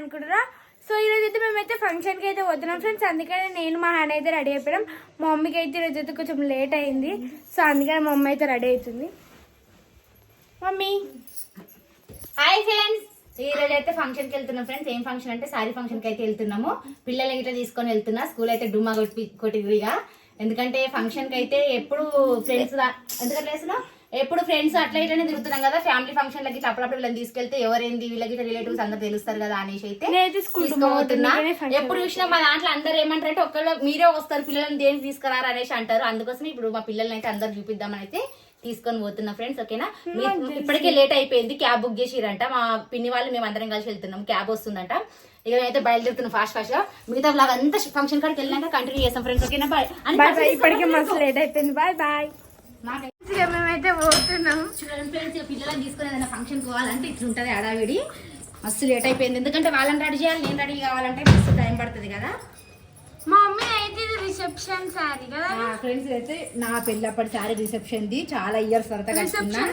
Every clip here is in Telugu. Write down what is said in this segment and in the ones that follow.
అనుకుంటున్నా. సో ఈరోజు అయితే మేమైతే ఫంక్షన్కి అయితే వస్తున్నాం ఫ్రెండ్స్. అందుకని నేను మా హ్యాండ్ అయితే రెడీ అయిపోయాం. మా మమ్మీకి అయితే ఈరోజు అయితే కొంచెం లేట్ అయింది. సో అందుకని మా మమ్మీ అయితే రెడీ అవుతుంది. మమ్మీ హాయ్ ఫ్రెండ్స్, ఈ రోజు అయితే ఫంక్షన్కి వెళ్తున్నాం ఫ్రెండ్స్. ఏం ఫంక్షన్ అంటే సారీ ఫంక్షన్కి అయితే వెళ్తున్నాము. పిల్లలకి ఇట్లా తీసుకొని వెళ్తున్నా. స్కూల్ అయితే డుమ్మా కొట్టిగా, ఎందుకంటే ఫంక్షన్కి అయితే ఎప్పుడు ఫ్రెండ్స్ ఎందుకంటే వేసినా ఎప్పుడు ఫ్రెండ్స్ అట్లా ఇట్లనే తిరుగుతున్నాం కదా. ఫ్యామిలీ ఫంక్షన్లకి అప్పుడప్పుడు వీళ్ళని తీసుకెళ్తే ఎవరైంది వీళ్ళకి రిలేటివ్స్ అందరు తెలుస్తారు కదా అనేసి అయితే తీసుకోబోతున్నా. ఎప్పుడు చూసినా మా దాంట్లో అందరు ఏమంటారు అంటే ఒకళ్ళు మీరే వస్తారు పిల్లల్ని దేనికి తీసుకురారు అనేసి అంటారు. అందుకోసం ఇప్పుడు మా పిల్లల్ని అయితే అందరు చూపిద్దామని అయితే తీసుకొని పోతున్నా ఫ్రెండ్స్. ఓకేనా, ఇప్పటికే లేట్ అయిపోయింది. క్యాబ్ బుక్ చేసిరంట మా పిన్ని వాళ్ళు, మేము అందరం కలిసి వెళ్తున్నాం. క్యాబ్ వస్తుందంట. ఇక అయితే బయలుదేరుతున్నాం ఫాస్ట్ గా. మిగతా బ్లాగ్ అంతా ఫంక్షన్ కాడికి వెళ్ళినాక కంటిన్యూ చేస్తాం ఫ్రెండ్స్. ఓకేనా, బాయ్. ఇప్పటికే మస్తు లేట్ అయిపోయింది. Bye bye. మేమైతే పోతున్నాం. చూడండి ఫ్రెండ్స్, పిల్లలని తీసుకుని ఏదైనా ఫంక్షన్ పోవాలంటే ఇట్లా ఉంటుంది హడావిడి. మస్తు లేట్ అయిపోయింది, ఎందుకంటే వాళ్ళని రెడీ చేయాలి, నేను రెడీ కావాలంటే మస్తు టైం పడుతుంది కదా. మా మమ్మీ అయితే రిసెప్షన్ సారీ కదా ఫ్రెండ్స్. అయితే నా పెళ్ళప్పటి శారీ రిసెప్షన్ ది చాలా ఇయర్స్ తర్వాత కట్టుకున్నా.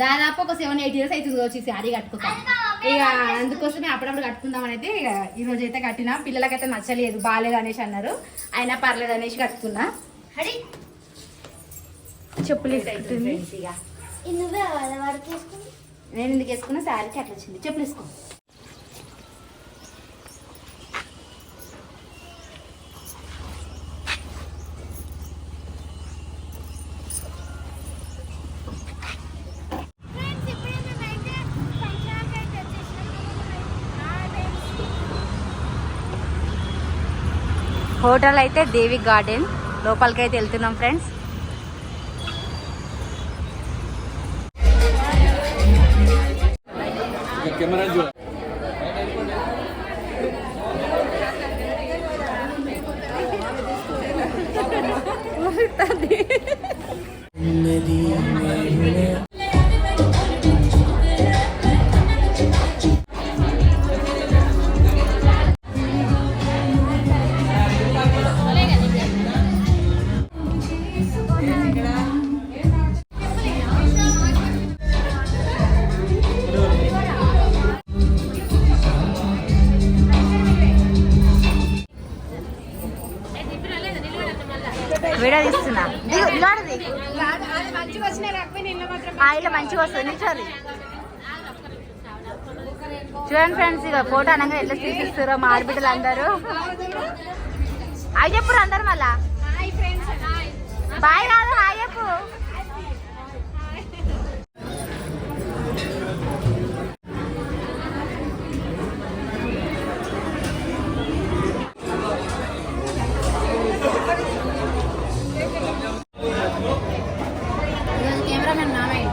దాదాపు ఒక 7-8 ఇయర్స్ అయితే వచ్చి శారీ కట్టుకుంటా. ఇక అందుకోసమే అప్పుడప్పుడు కట్టుకుందామని అయితే ఇక ఈ రోజు అయితే కట్టినా. పిల్లలకైతే నచ్చలేదు, బాగాలేదు అనేసి అన్నారు. అయినా పర్లేదు అనేసి కట్టుకున్నా. హడి చెప్పులు ఫ్రెండ్స్. ఇక నేను ఎందుకు వేసుకున్నా, శారీకి అట్లా వచ్చింది. చెప్పులు వేసుకో. హోటల్ అయితే దేవి గార్డెన్, లోపలికి అయితే వెళ్తున్నాం ఫ్రెండ్స్. వీడియో తీస్తున్నా, ఇలా మంచిగా వస్తుంది. చూడండి ఫ్రెండ్స్, ఇక ఫోటో అనగా ఎట్లా తీసిస్తారో మా ఆడబిడ్డలు అందరూ. అవి చెప్పురు అందరు మళ్ళా బాయ్ కాదు హాయ్ చెప్పు. కెమెరామెన్ నామయ్య.